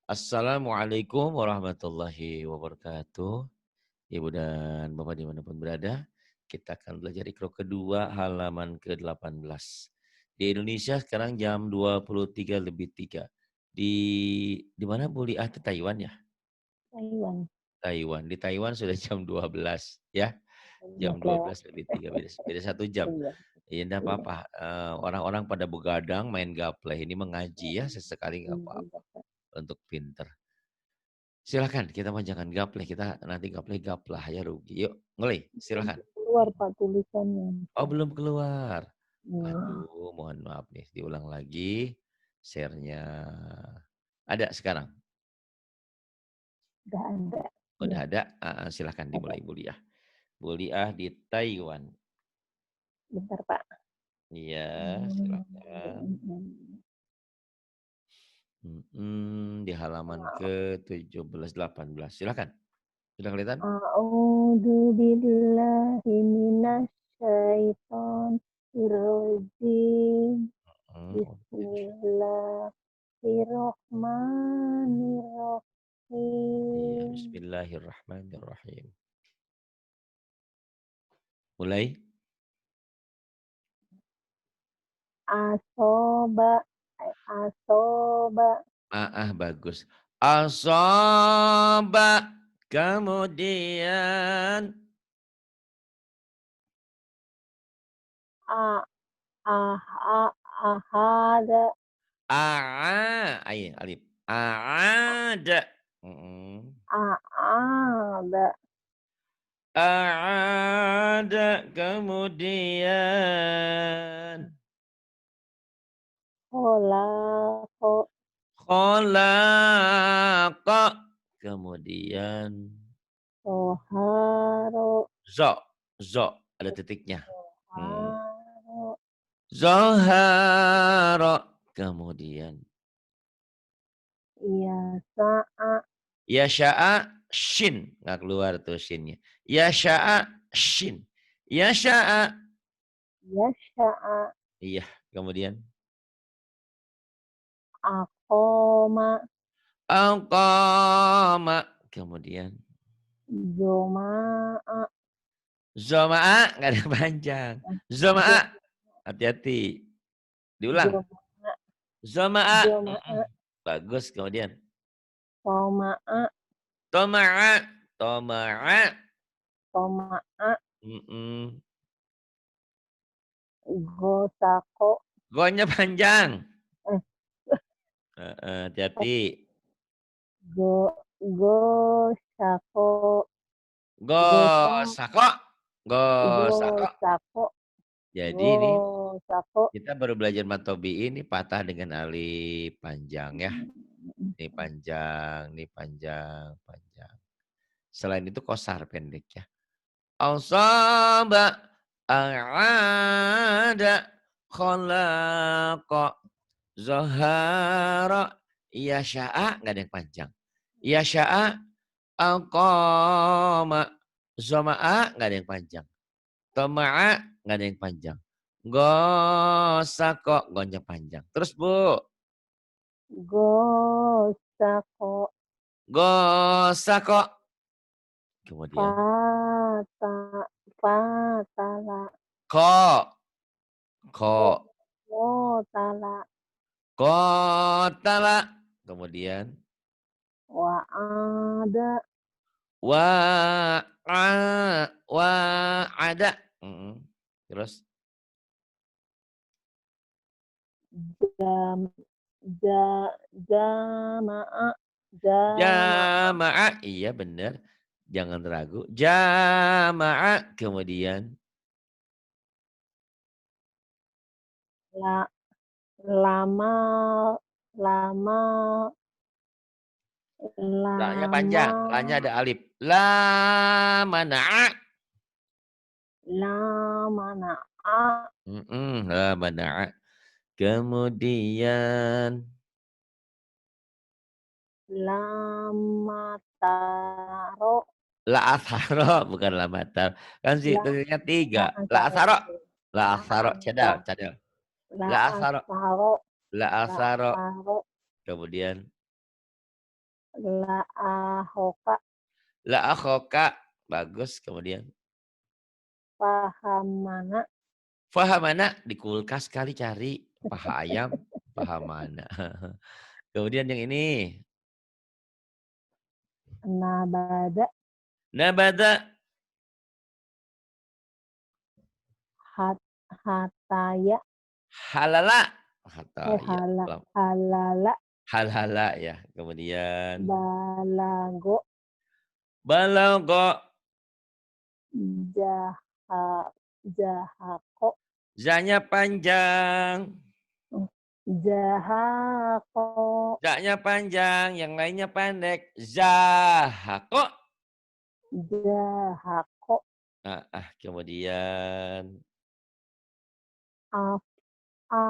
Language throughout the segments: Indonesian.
Assalamualaikum warahmatullahi wabarakatuh. Ibu dan Bapak dimanapun berada, kita akan belajar Iqra kedua halaman ke-18. Di Indonesia sekarang jam 23:03. Di mana Bu Liah? Di Taiwan ya? Taiwan. Taiwan. Di Taiwan sudah jam 12 ya. 12 Jam lewat. 12:03 beda 1 jam. Iya, Ya enggak iya. apa-apa. Orang-orang pada begadang main gapleh. Ini mengaji ya sesekali nggak apa-apa Iya, Pak. untuk pinter. Silakan, kita mah jangan gapleh, kita nanti gapleh gaplah ya rugi. Yuk, mulai, Belum silakan. keluar Pak tulisannya. Oh, Pak. belum keluar. Iya, Aduh, mohon maaf nih, diulang lagi share-nya. Ada sekarang? udah ada. Iya, Udah ada? Silakan ada. dimulai Bu Liah. Bu Liah di Taiwan. Bentar Pak. Iya, Hmm, silakan. Di halaman ke-17, 18. Silakan. Sudah kelihatan? A'udzu billahi minasyaitonir rajim. Oke. Iya, Bismillahirrahmanirrahim. bismillahirrahmanirrahim. Mulai. Asoba, asoba, Bagus. Asaba, kemudian a, ahada, alif. Aada. Mm. aada, Aada, kemudian kolako, khalaqa, kemudian soharo, zo, ada titiknya. Hmm. soharo, Zohara, kemudian iasa'a, yasha'a shin, nggak keluar tuh shinnya. Yasha'a shin. Yasha'a, yasha'a, iya, kemudian akoma, aqama, kemudian zoma'a, zoma'a, nggak ada panjang. Zoma'a, zo- hati-hati. Diulang. zoma'a, Zoma'a, zoma'a, bagus, kemudian soma'a, toma'a, toma'a, soma'a, mm-mm. gosako, Gonya panjang. eh, Hati-hati. go, gosako, gosa, Gosako. Gosako. gosako, Jadi ini gosako, kita baru belajar matobi ini patah dengan alif panjang ya. Ini panjang, ini panjang, panjang. Selain itu kosar pendek ya. Ausaba a'ada khalaqa zahara yasha'a nggak ada yang panjang. Yasha'a aqama zama'a nggak ada yang panjang. Tama'a nggak ada yang panjang. Gosako gonjang panjang. Terus Bu, gosako, gosako. Kemudian fata, fatala, ko, ko, kotala, kotala. Kemudian wa'ada, wa, wa ada. Terus jam, jama'a, jama'a, jama'a. Iya benar. Jangan ragu. Jama'a. Kemudian la, lama, lama, la-nya lama, panjang. La-nya ada alif. La mana'a. lama, na'a, La mana'a. Kemudian lama, taro, la asaro bukan la matar. Kan sih la, tulisnya tiga. la, La antara, asaro. La la, asaro. Cadel, anta, cadel. la, La asaro. asaro, La la, asaro. asaro, Kemudian la'ahoka, La akhoka. Bagus. Kemudian. pahamana, Fahamana. Di kulkas kali cari. Paha ayam. Pahamana. Kemudian yang ini. nabada, Nabada. hataya, Halala. Hataya. halala, Halala ya. Kemudian. balago, Balago. jaha, jahako, Zanya panjang. jahako, Zaknya panjang. Yang lainnya pendek. Zahako. jahako, Kemudian. af, a,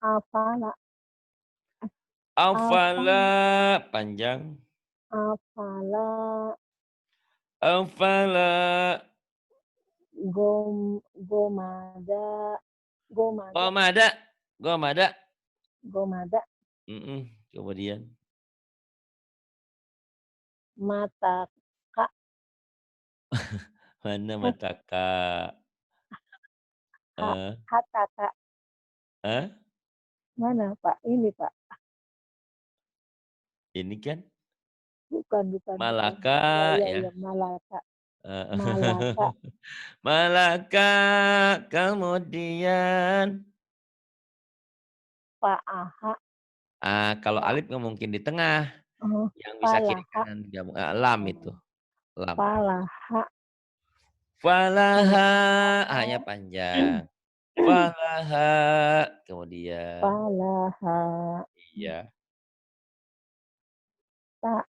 afala, Aufala. afala, Panjang. afala, Aufala. gomada, gomada, Gomada. Gomada. gomada, Kemudian. mataka, Mana mata kak? Eh, hataka, eh? mana Pak? Ini Pak, Ini kan bukan. Malaka ya. Ya, Malaka, Eh, Malaka, Malaka. Kemudian. Paaha, Kalau alif nggak mungkin di tengah. oh, Yang bisa kiri Palaha, kanan digabung. Lam itu. Lam. Palaha, Falaha. Hanya Palaha, panjang. Falaha. Kemudian. Palaha, Iya. ta,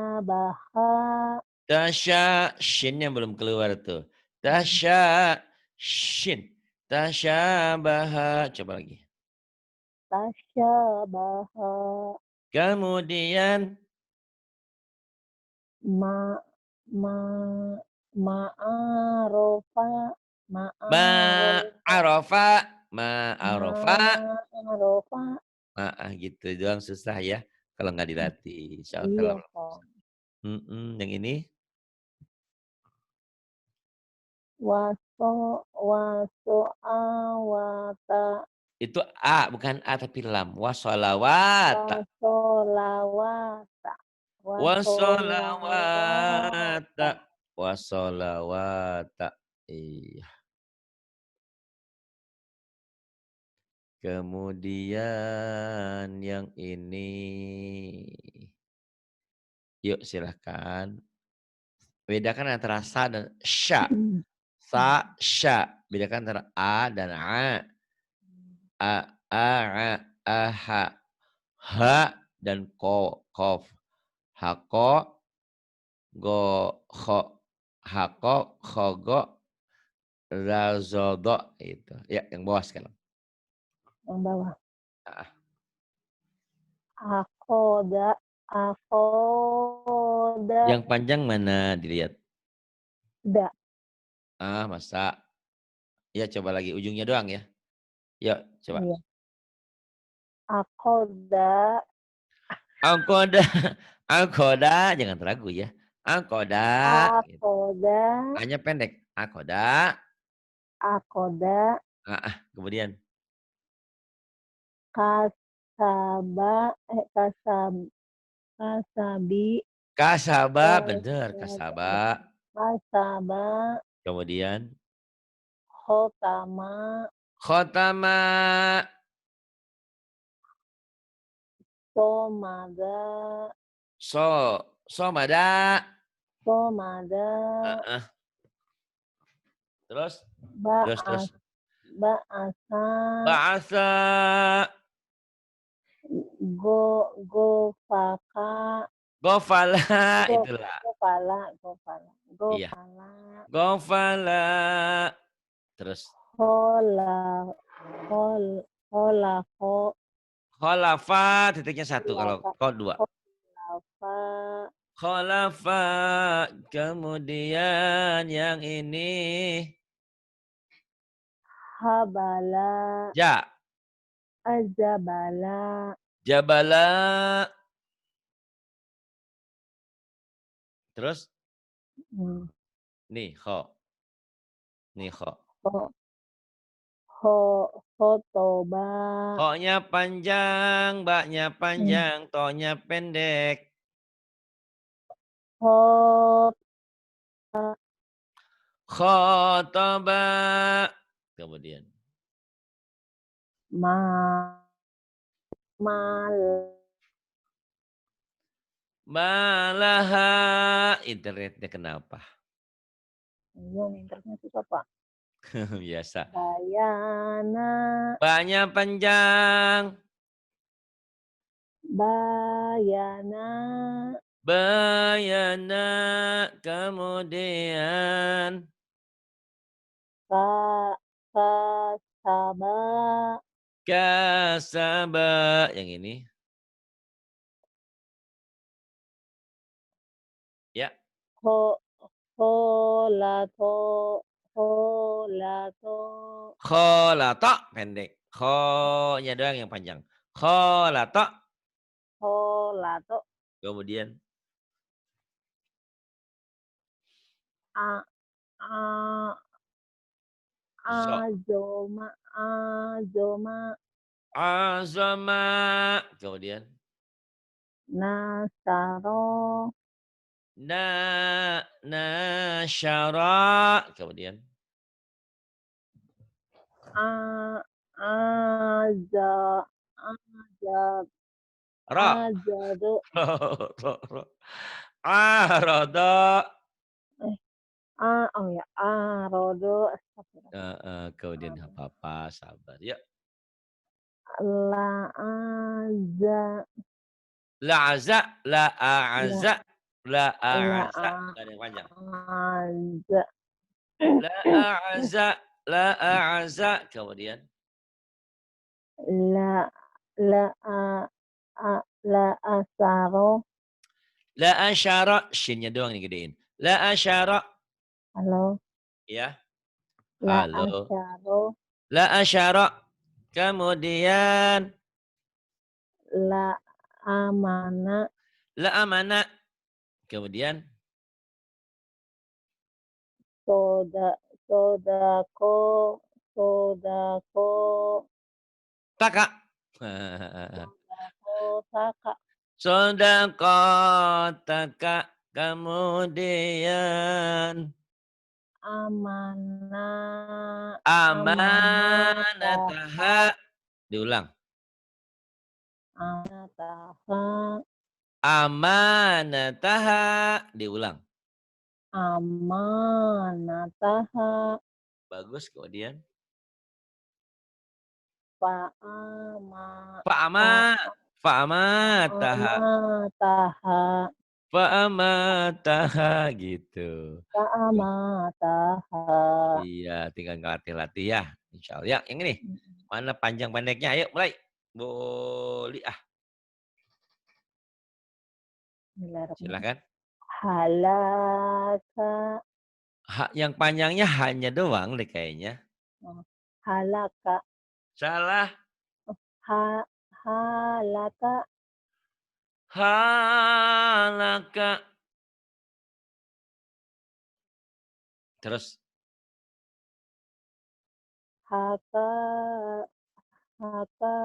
tasabaha, Tasya. Shinnya belum keluar tuh. Tasya. Shin. Tasyabaha. Coba lagi. tasyabaha, Kemudian. ma, ma, ma'arofa, ma'arofa, Ma'arofa. Ma'arofa. ma'arofa, Gitu doang susah ya. Kalau nggak dilatih. Insya iya Allah. Pak. Yang ini. Waso awata, Itu A. Bukan A tapi lam. Washolawata. wasolawata, Washolawata. wasolawata, Washolawata. Iya. Kemudian yang ini. Yuk silahkan. Bedakan antara sa dan sya. Sa, sya. Bedakan antara a dan a. Ha. Ha dan ko. Kof. Hako. Go. Kho. Hako. Khogo. Razodo. Itu. Ya, yang bawah sekarang. yang bawah. Ah, Akoda, akoda, Yang panjang mana dilihat? da, Masa. Ya, coba lagi. Ujungnya doang ya. Yuk, coba. iya. Akoda, Angkoda. Angkoda. Jangan ragu ya. Angkoda. Gitu. akoda, Hanya pendek. Angkoda. akoda, Kemudian. kasaba, kasabi, Kasaba. Bener. kasaba, Kasaba. kasaba, Kemudian. khotama, Khotama. somada, Somada. somada, Terus. ba'as, ba'asa, Ba'asa. gofaka, Gofala. Itulah. gofala, Iya. gofala, Gofala. Terus. hola, holako, Kholafa. Titiknya satu. Kalau kau dua. holafa, Kholafa. Kemudian yang ini. habala, Ja. Al-jabala. Jabala. Terus Hmm. nih kho. Nih kho. Ho, ho, khotoba. Kho-nya panjang, ba-nya Hmm. panjang, to-nya pendek. Ho, Khotoba. Kemudian. ma, mal. Malaha. Internetnya kenapa? Iya, internet susah, Pak. Biasa. Bayana, Ba-nya panjang. bayana, Bayana. Kemudian. ka, kasaba, Kasaba. Yang ini. Ya. ho, holato, holato, Kholato. Pendek. Kho-nya doang yang panjang. Kholato. holato, Kemudian. a, a, Zo. ajoma, ajoma, Azama. Kemudian. nasaro, Nasyara. Kemudian. a, aja, aja, Ra. ajado, Ro. Arada. eh, oh ya, arodo, astagfirullah. Kemudian apa-apa. Sabar. Yuk. La, aza, La'aza. la, La'aza. la, La'aza. Gak ada yang panjang. aza, La'aza. La'aza. Kemudian. la, la, la, asaro, La'asyara. Shinnya doang nih gedein. La'asyara. halo, Ya. la, Halo. asaro, La asyara. Kemudian la, amana, la amana. Kemudian soda, sodako, sodako, taka. sodako, taka, Sodakotaka. Kemudian amana, amanataha, amanataha. Diulang. amanataha, Amanataha. Diulang. amanataha, Bagus. Kemudian fa'ama, fa'ama. fa- Fa'amataha. fa'amataha, Fa'amataha gitu. fa'amataha. Iya, tinggal ngelatih-latih ya. Insya Allah. Ya, yang ini. Mana panjang pendeknya? Ayo mulai. Boleh ah. Bismillahirrahmanirrahim. Silakan. Halaka, Yang panjangnya hanya doang deh kayaknya. oh, halaka, Salah. ha, halaka, Halaka. Terus. haka, haka,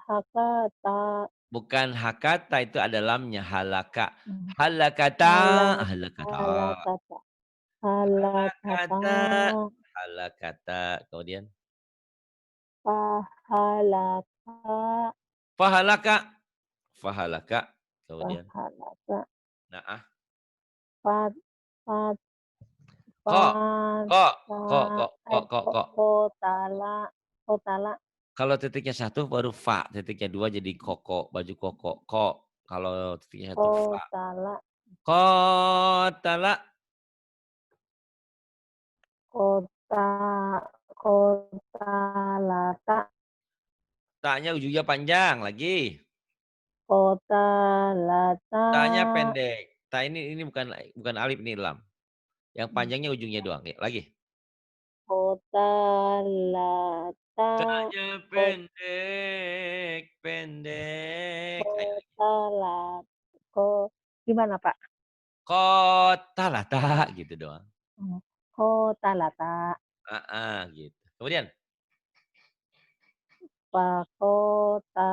hakata, Bukan hakata itu ada lamnya. Halaka. Halakata. halak, Halakata. halakata, halakata, Halakata. Halakata. Kemudian. pahalaka, Fahalaka. Fahalaka. Kemudian. pahalaka, Nah. pat, pat, Kok. pat, Kok. Kok. pat, Kok. Kok. Kok. Kok. kotala, kotala, Kalau titiknya satu baru fa, titiknya dua jadi koko, baju koko, ko. Kalau titiknya satu fa. kotala, Kotala, kota, kotalata, taknya ujungnya panjang lagi. kotalata, Taknya pendek. Tak ini bukan bukan alif ini lam. Yang panjangnya ujungnya doang. Ya, lagi. kotalata, ta, Tanya ko, pendek, pendek. Ayo lagi. kota, la, ko, gimana Pak? Kota lata gitu doang. Oh, kota lata, Gitu. Kemudian pakota,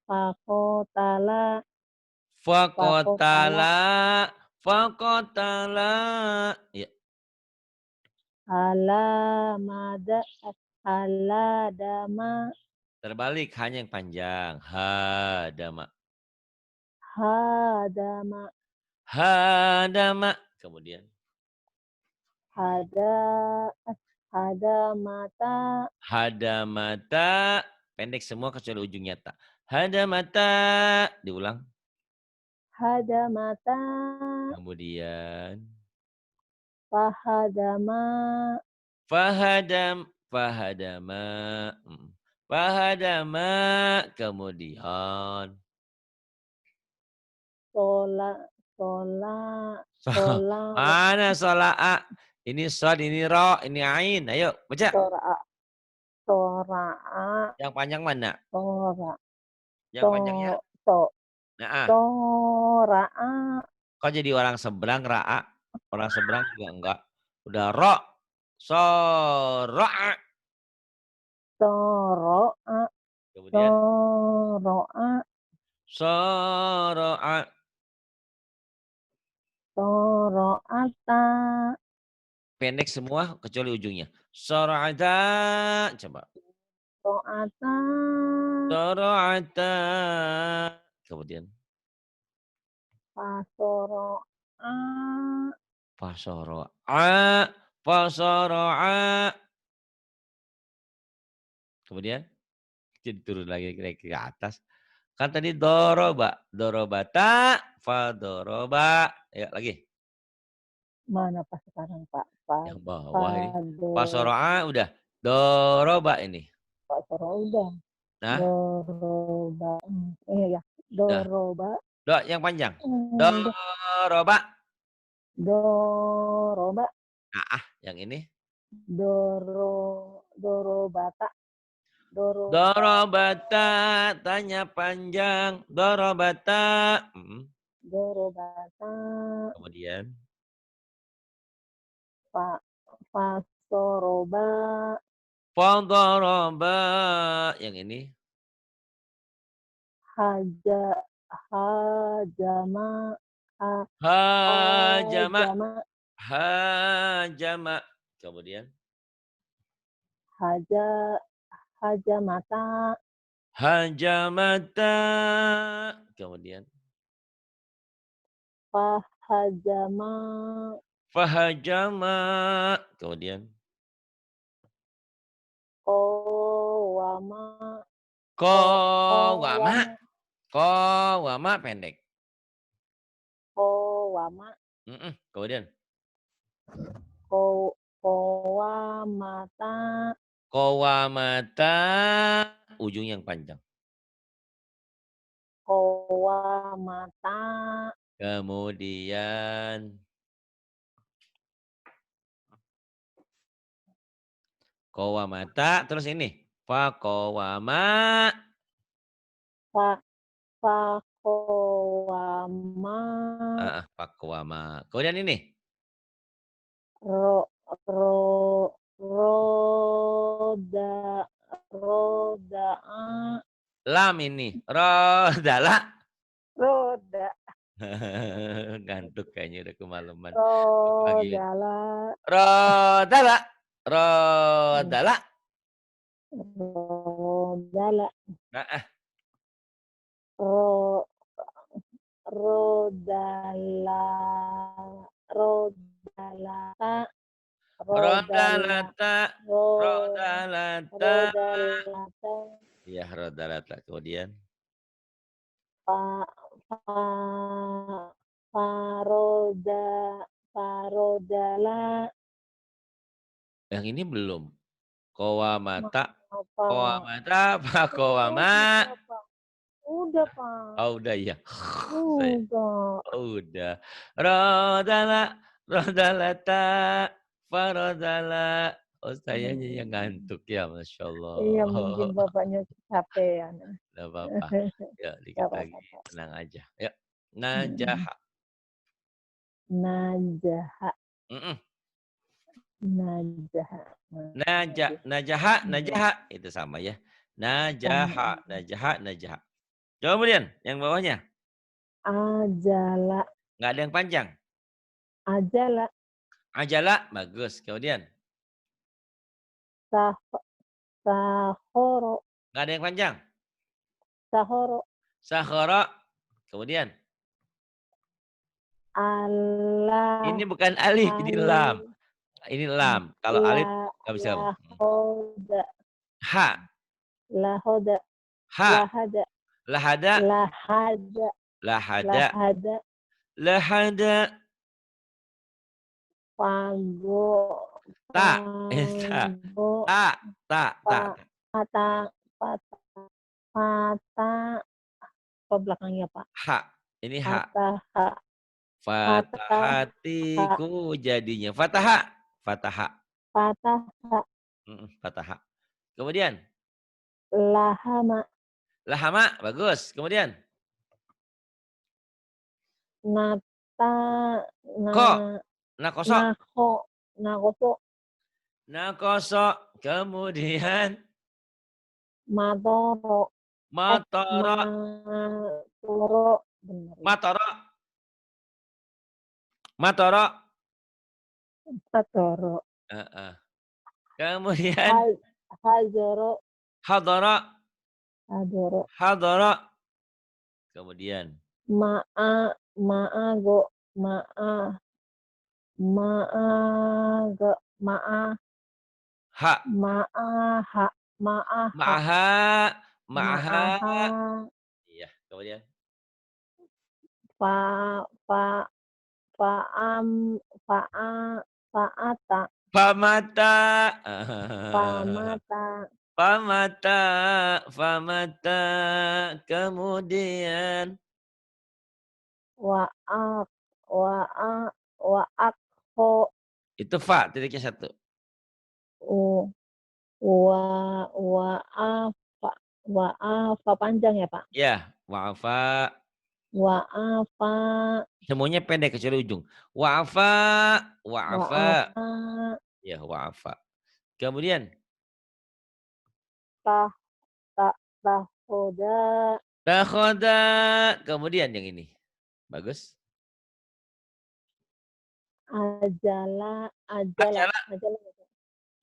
pakotala, pakotala, fakotala, fakotala. Ya, alamada, aladama, terbalik hanya yang panjang. Hadama. hadama, Hadama. Kemudian hada, hadamata, hadamata. Pendek semua kecuali ujungnya tak. Hadamata. Diulang. hadamata, Kemudian pahadama, fahadam, fahadama. Fahadama. Kemudian sola, sola, sola, mana solaa? Ini sod, ini ro, ini ain. Ayo baca. sora, soraa, Yang panjang mana? sora, Yang so, panjangnya? so, Nah, soraa, kok jadi orang seberang ra'a? Orang seberang juga enggak. Udah ro. Soro'a. soroa, Kemudian soroa, soro'a. soroata, Pendek semua kecuali ujungnya. Soro'ata. Coba. soata, Soro'ata. Kemudian pasoroa, fasoro'a. Fasoro'a. Kemudian jadi turun lagi ke atas. Kan tadi doroba. Dorobata. Fadoroba. Ya lagi. mana Pak sekarang Pak? Yang bawah ini. Pado, Fasoro'a udah. Doroba ini. Pak Soro udah, Nah, doroba, iya ya, udah. doroba, Do yang panjang. udah, Doroba. doroba, Nah, yang ini. dorobata, dorobata, Dorobata. Tanya panjang. Dorobata. dorobata, Kemudian. pak, pasoroba, Fadoroba. Yang ini. haja, hajama, ha, Hajama. hajama, Hajama. Kemudian. haja, hajamata, Hajamata. Kemudian. pahajama, Fahajama. Kemudian. kowama, Kowama. kowama, Kowama pendek. kowama, Kemudian. kowamata, Kowamata. Ujung yang panjang. kowamata, Kemudian. Kowamata. Terus ini. Fakowama. pa, pakowama, Fakowama. Kemudian ini. ro, ro, roda, roda, Lam ini. Rodala. roda, Ngantuk kayaknya udah kemalaman. Pagi. rodala, Rodala. Rodala. rodala, Nah, ro, rodala, rodalata, rodala, rodalata. ro, Rodalata. rodalata, Iya, rodalata. Kemudian. pa, pa, paroda, parodala, Yang ini belum. Kowamata. apa? Kowamata. Pakowama. Udah Pak, udah Pak, Oh, udah ya. Saya. udah. Oh, udah. Rodala. Rodalata. Farodala. Oh, sayanya yang ngantuk ya, Masya Iya, Allah. mungkin bapaknya kecapean. Nggak apa-apa. Ya, Nggak dikit lagi. apa-apa, Pak. Tenang aja. Yuk. Mhm. Najaha. Najaha, Mm-mm. najaha, Najaha, nah, najaha. Itu sama ya. sama. Najaha, najaha, najaha. Coba kemudian, yang bawahnya. Ajala, Nggak ada yang panjang. ajala, Ajala, bagus. Kemudian, sah, sahoro, nggak ada yang panjang. sahoro, Sahara. Kemudian, Allah, ini bukan alif, ini al, lam. Ini lam. Kalau alif, la, nggak bisa. lahoda, Ha, lahoda, ha. lahada, Lahada, lahada, lahada, lahada, lahada. pago, Tak, tak, pago, tak, tak, tak. pa, pata, pata, pata, apa belakangnya Pak? Ha, ini ha. Patah, patah, Fatahatiku jadinya. Fataha, fataha. patah, Fataha. Kemudian, lahama, lahama, bagus. Kemudian, nata, na, ko, nakoso, nako, nakoso, nakoso. Kemudian, matoro, matoro, matoro, benar ya, matoro, matoro. matoro, Heeh. Kemudian, hal, hazoro, hadara, hadoro, hadara. Kemudian, ma'a, ma'ago, ma'a, ma'ago, ma'a, ha, ma'aha, ma'aha, ma'aha, ma'aha. ma'aha, Iya, kemudian, fa, fa, faam, fa'a, fa'ata, famata. famata, Famata, famata. Kemudian, wa'ak, wa'a, wa'akho, itu fa, titiknya satu. u, wa, wa'afa, wa'afa panjang ya Pak? Ya, wa'afa. Wa'afa, Semuanya pendek kecuali ujung. Wa'afa, wa'afa. wa'afa, Ya, wa'afa. Kemudian, tah, tak, tahoda, takhoda. Kemudian yang ini. Bagus. ajala, ajala, Ajala, ajala,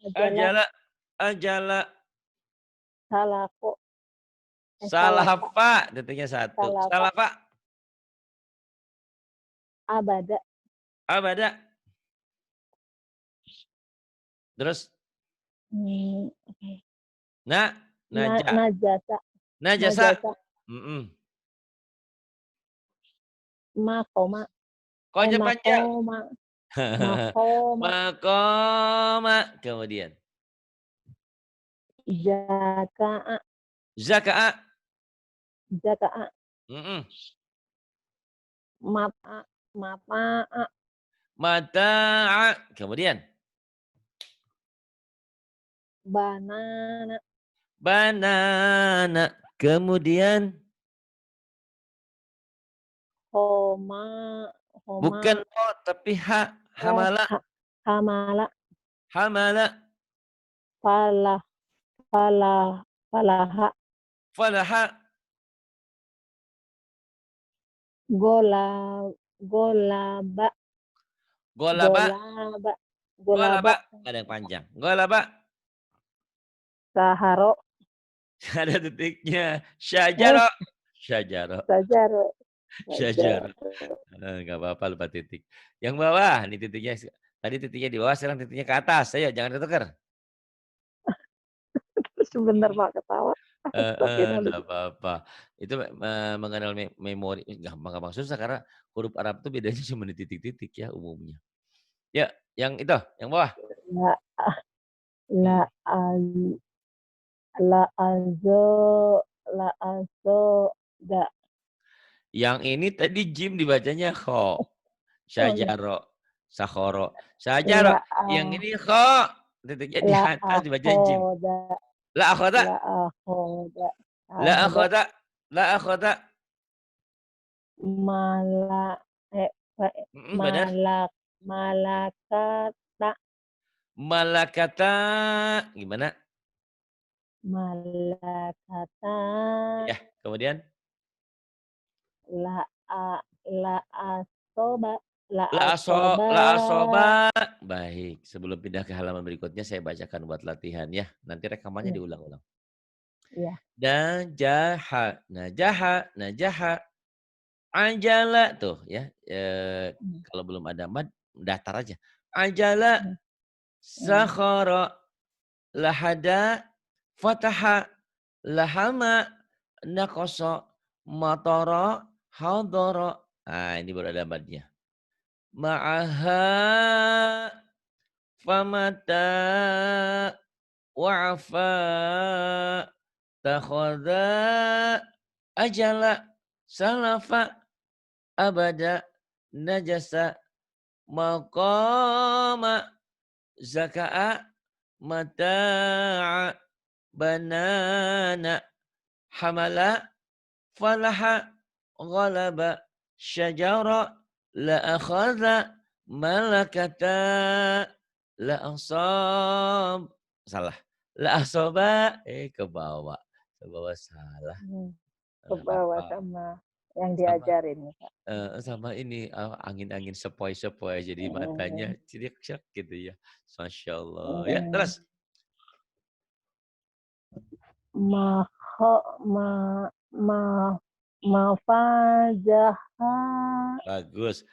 ajala, ajala, ajala. salako, Salah salako, fa, titiknya satu. salako, Salah fa, abada, abada. Terus, oke. na, naja. Najasa, Najasa. najasa, Mm-mm. makoma, Kok aja panjang. makoma, makoma, Makoma. Kemudian. jaka'a, Zaka'a. jaka'a, Mm-mm. mata, mata'a, Mata'a. Kemudian. banana, Banana. Kemudian. homa, homa, Bukan o tapi ha. Hamala. hamala, Hamala. falah, falah, falaha, Falaha. gola, golaba, Golaba. golaba, golaba, Golaba. Gak ada yang panjang. Golaba. saharo, Ada titiknya. eh, Syajaro. Syajaro. sajaro, Syajaro. sajaro. Nggak apa-apa lupa titik. Yang bawah, nih titiknya. Tadi titiknya di bawah, sekarang titiknya ke atas. Ayo, jangan ketuker. Sebentar Pak ketawa. Nggak Astagfirullahaladzim. apa-apa. Itu mengenal memori, gampang-gampang susah karena huruf Arab itu bedanya cuma di titik-titik ya umumnya. Ya, yang itu, yang bawah. La, la, Hmm. az- la, azo, la, azo, da. Yang ini tadi Jim dibacanya kho. Oh, ya. Syajaro. Sakhoro. Syajaro. La, Yang ini kho. titiknya di La atas dibaca jim. akhoda. La akhadha, La akhoda. la Akhoda. akhadha, la akhadha. Mala. Eh, Benar. malak. Malakata. Malakata, gimana? Malakata. Ya, kemudian La a. La asoba. La la asoba. asoba. Baik, sebelum pindah ke halaman berikutnya saya bacakan buat latihan ya. Nanti rekamannya Ya, diulang-ulang. ya. Najaha, najaha, najaha. Ajala tuh ya. Hmm, Kalau belum ada mad, datar aja. Ajala, hmm, hmm. sakhara, lahada, fataha, lahama, naqasa, matara, hadara. Nah, ini baru ada madnya. Ma'aha, famata, wa'afa, takhadha, ajala, salafa, abada, najasa, maqama, zaka'a, mata'a, banana, hamala, falaha, ghalaba, syajara, la akhadha, malakata, la asab. Salah. La asaba, ke bawah. Ke bawah salah. Hmm. Ke Nggak bawah apa-apa. sama yang Sama diajarin ya, Kak. sama ini, angin-angin sepoi-sepoi jadi matanya Hmm, ciriak gitu ya. Masya Allah. Ya, hmm. terus. Maho ma ma mafazaha Bagus.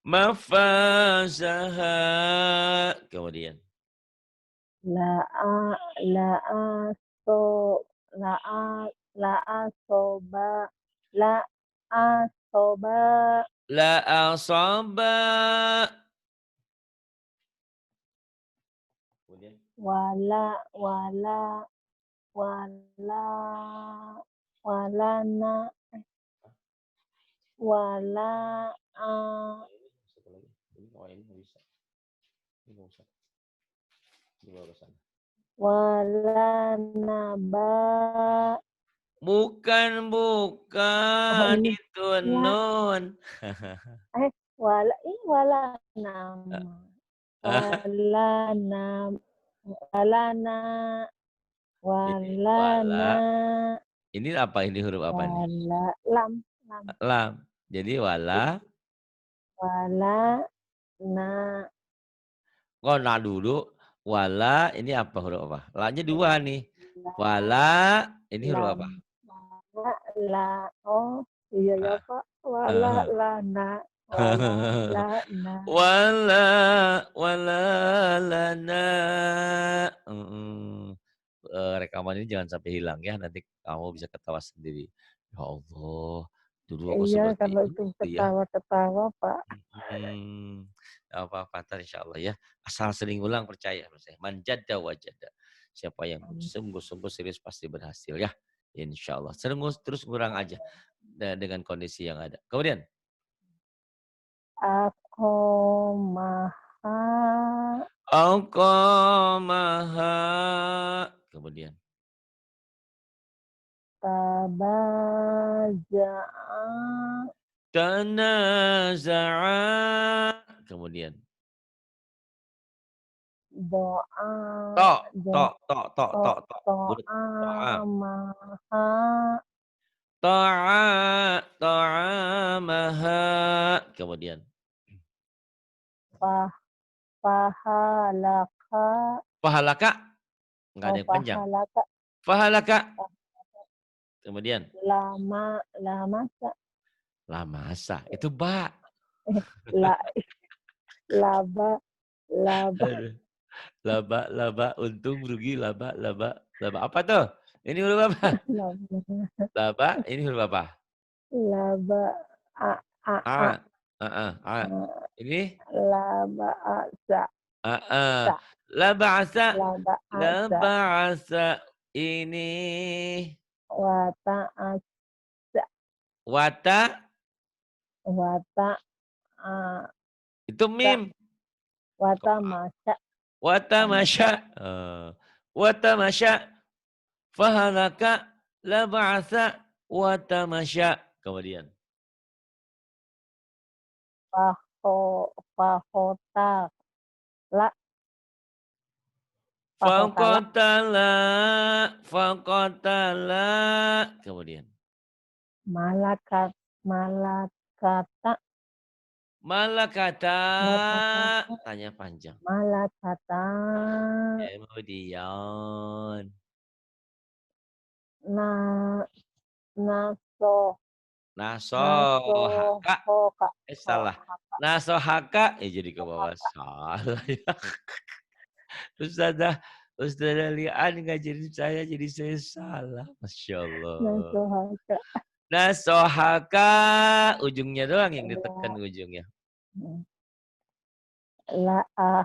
Mafazaha. Kemudian. la a la a so la a la a soba la a soba La asaba. Kemudian. wala wala wala walana wala a Satu lagi. Ini oh ini nggak bisa. Ini nggak usah. Dibawa ke sana. walanaba. Bukan, Oh bukan. ini Itu la nun. wala ini wala nama wala nam wala na Ini wala na wala. Ini apa? Ini huruf apa nih? wala lam lam Lam. Jadi wala. wala na Oh, nah dulu. Wala, ini apa huruf apa? La-nya dua nih. la Wala, ini huruf lam apa? wala la oh iya ya Pak wala la na wala la na Wala, wala lana. Rekaman ini jangan sampai hilang ya. Nanti kamu bisa ketawa sendiri. Ya Allah, dulu aku iya seperti kalau itu itu ya. ketawa-ketawa Pak. Hmm, nggak apa-apa, ntar insya Allah ya. Asal sering ulang percaya. Manjada wajada. Siapa yang sungguh-sungguh serius pasti berhasil ya. Insya Allah. Terus kurang aja dengan kondisi yang ada. Kemudian. Aku maha Maha. Kemudian. tabaja'a Tanaza'a. Kemudian. doa Tok, tok, do tok, tok, to tok, tok. Bulat. to'a To'a. maha To'a, to'amaha. Kemudian. pah pahalaka Pahalaka. Enggak ada yang panjang. pahalaka Pahalaka. Kemudian. lama lamasa Lamasa. Itu ba. la laba laba Aduh. Laba, laba. Untung, rugi, laba, laba. Laba apa tuh? Ini huruf apa? laba Laba, ini huruf apa? laba a a a A. A. Ini? laba a sa A. sa La ba'asa. laba a La sa ba'asa. Ini. wata a sa Wata. wata a Itu sa mim. wata Kok masa Watamasya. Watamasya. Fahalaka la ba'atha watamasya. Kemudian. Fahota la fahotala Faqatala. Faqatala. Kemudian. malakat malakata Malakata. malakata Tanya panjang. malakata Kemudian. na naso Nasohaka. nasohoka Salah. sohaka Nasohaka. Jadi ke bawah sohaka salah ya. Ustazah. Ustazah Lian ngajarin saya jadi saya salah. Masya Allah. nasohaka Nasohaka. Ujungnya doang yang ditekan la ujungnya. laah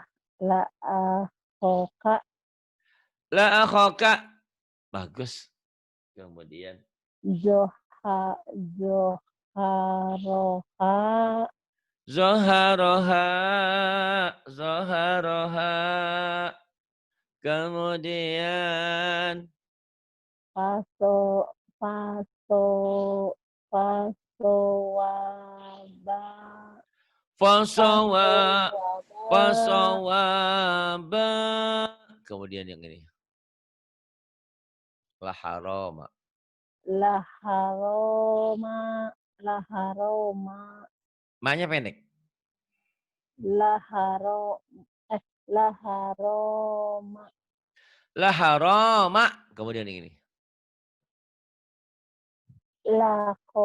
hoka La akhoka. Bagus. Kemudian. joha joharoha Zoharoha. Zoharoha. Kemudian. paso paso pasowaba Fasawa. pasowaba Fasawaba. Kemudian yang ini. La haroma. laharoma laharoma Maknya pendek. laharo laharoma La haroma. Kemudian yang ini.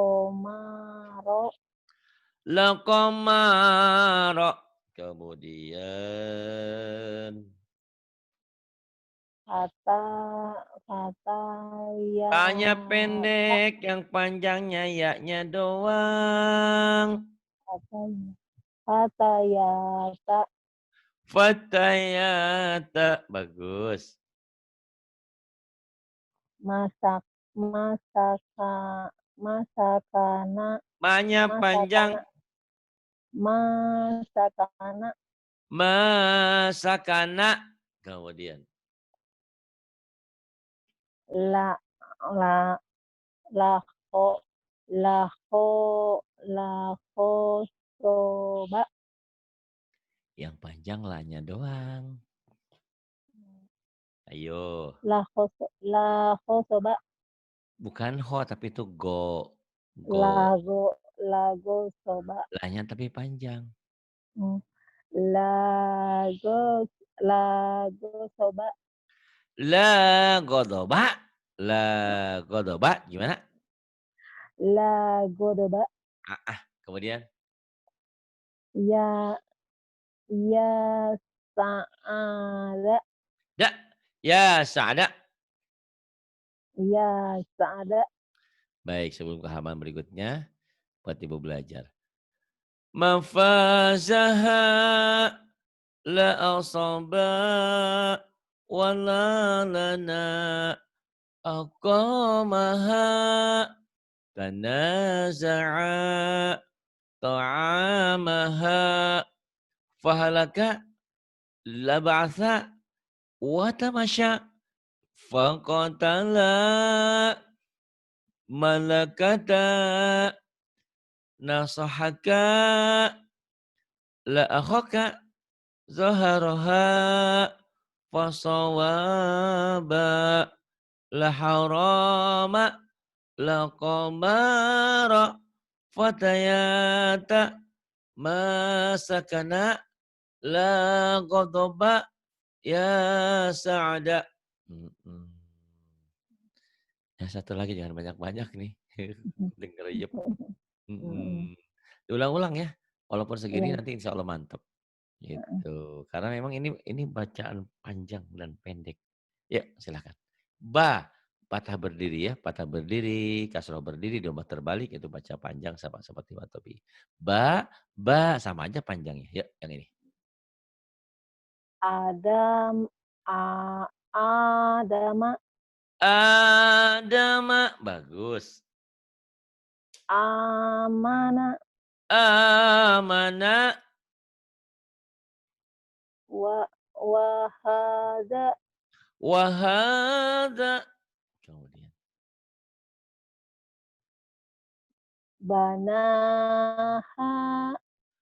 lakomaro La komaro. Kemudian. kata kata ya Tanya pendek. Yang panjangnya yaknya doang. kata kata ya tak Fatayata. Bagus. masak masaka masakana Maknya panjang. masakana masakana Masakana. Kemudian. la la laho laho laho soba Yang panjang lahnya doang. Ayo. laho soba Bukan ho tapi itu go. Go. lago lago soba Lahnya tapi panjang. Hmm. lago lago soba La godoba. La godoba. Gimana? lago doba Kemudian. ya ya sa'ada Da. Ya sa'ada. ya sa'ada Baik, sebelum ke halaman berikutnya. Buat ibu belajar. Mafazaha. La asaba. Wala lana. Aqamaha. Tanaza'a. Ta'amaha. Fahalaka. Laba'atha. Watamasya. Faqatala. Malakata. Nasahaka. La akhaka. Zaharaha. Fasawaba. La harama. La qamara. Fatayata. Masakana. La ghadaba. Ya sa'ada. Yang satu lagi jangan banyak-banyak nih. Denger yep. Diulang-ulang ya. Walaupun segini ya nanti insya Allah mantap. Gitu. Karena memang ini bacaan panjang dan pendek. Ya, silakan. Ba, patah berdiri ya, patah berdiri, kasroh berdiri, domba terbalik itu baca panjang sama seperti matobi. Ba sama aja panjangnya. Ya, yang ini. Adam Adama Adama, bagus. amana Amana, wa wahada, Wahada. Kemudian. banaha,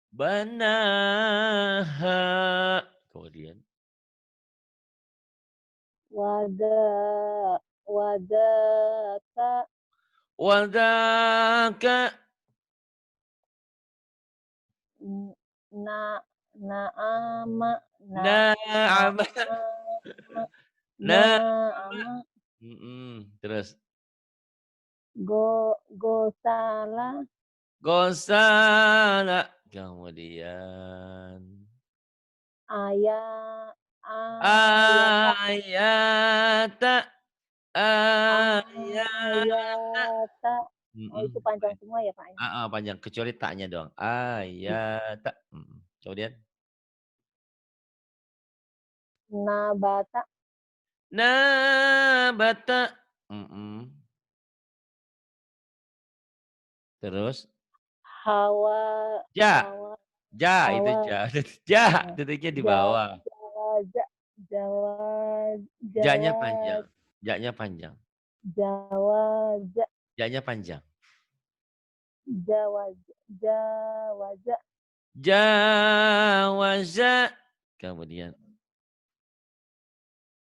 Banaha. Kemudian. wada, wadaka, Wadaka. na, naama, Na'ama. naama, Na'ama. naama, Terus. gosala, Gosala. Kemudian. ayata, Ayata. Ayata. ayata. Oh, itu panjang semua ya, Pak, ya? Panjang kecuali taknya doang. Ayata. Kemudian. Nabata, Nabata. Terus. hawa, Ja. hawa, Ja itu hawa, ja. Ja eh, titiknya di ja, bawah. jawaza, jawa, Ja-nya jawa, panjang. Ja-nya panjang. jawaza, Ja-nya panjang. jawaza, jawaza, Jawaza. Kemudian.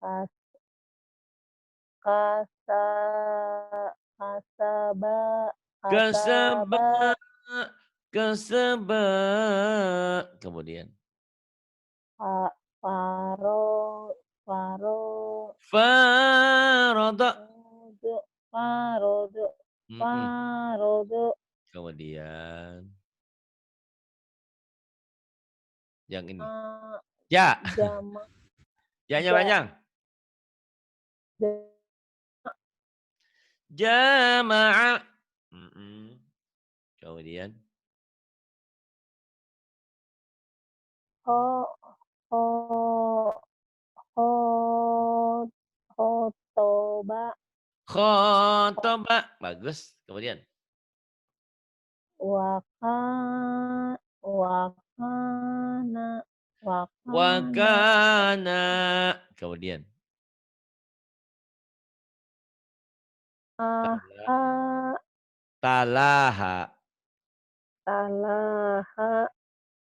kas, kasa, kasaba, Keseba. kasaba, Keseba. Kemudian. faro, faro, Farada. rodo, farodo, Mm-mm. farodo, Kemudian. Yang ini. ah, Ja. jama, Ja-nya ja, panjang. ja, Jama'a. Kemudian. ho, ho, ho, hotoba, Khotoba. Bagus. Kemudian. waka, wakana, wakana, Wakana. Kemudian. Tala. aha, Talaha. talaha,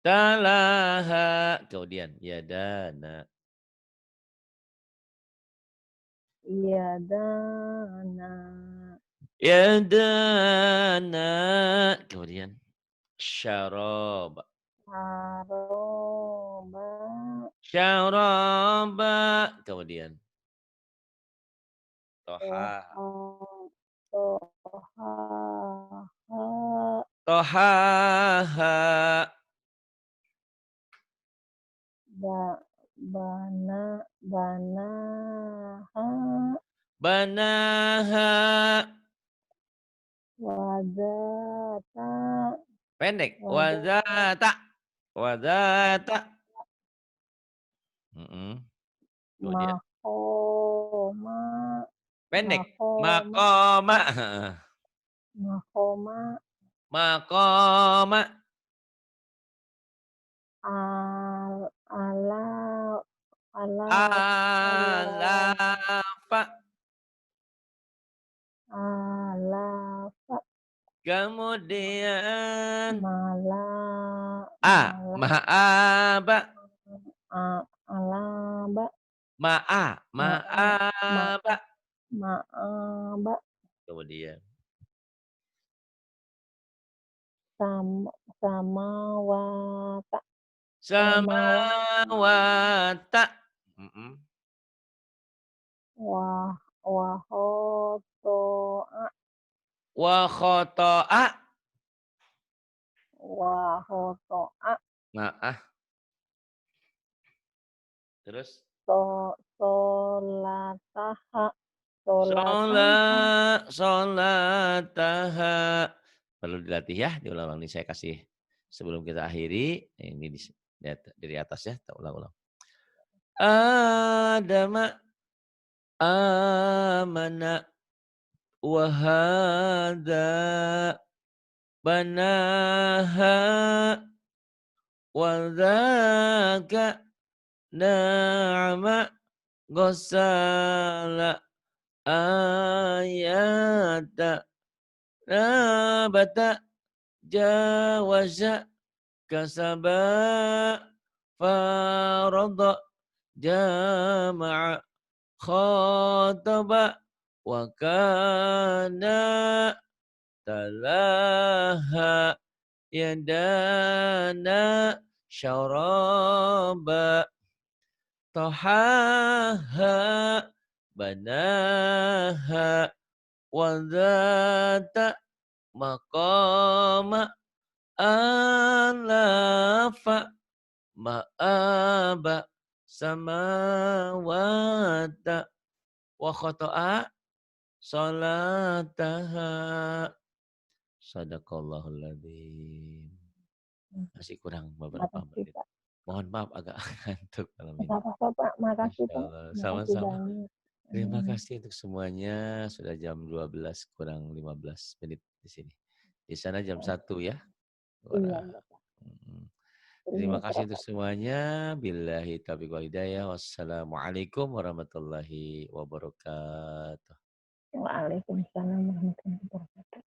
Talaha. Kemudian. Yadana. yadana, Yadana. Kemudian. Syarab. aroba, Syaraba. Kemudian. Toha. toha, toha, Tohaha. bana, banaha, Banaha. wadata, Pendek. wadata, Wazata. Wazata. Kemudian. mahoma, Pendek. mahoma, Makoma. mahoma, Makoma. ala, ala, Alafa. alafa, Kemudian. mala, mala, Ma'aba. alaba, Ma'a. maa, ma, Ma'aba. maaba, Kemudian. samawata, samawata, Samawata. wahotoa, Wa khoto'a. wahotoa, Ma'ah. Terus. solataha, solataha, Solataha. Perlu dilatih ya, diulang-ulang nih saya kasih sebelum kita akhiri. Ini dari atas ya, kita ulang-ulang. Adama amana wahada banaha wadhaka na'ama, ghassala, ayata, nabata, jawaza, kasaba, farada, jama'a, khataba, wa kana, talaha, yadana, syaraba, tahaha, banaha, wadata, maqama, alafa, ma'aba, samawata, wa khata'a, salataha. Sadaqallahul adzim. Masih kurang beberapa Makasih, menit. Pak. Mohon maaf agak ngantuk malam ini. Nggak apa-apa, Pak. Makasih, Masya Pak. Allah. Makasih Sama-sama. banyak. Terima kasih untuk semuanya. Sudah jam 12 kurang 15 menit di sini. Di sana jam 1 ya. Iya, Wah. iya, Pak. Mm. Ini Terima kasih untuk Pak. semuanya. Billahi taufiq wal hidayah. Wassalamualaikum warahmatullahi wabarakatuh. Waalaikumsalam warahmatullahi wabarakatuh.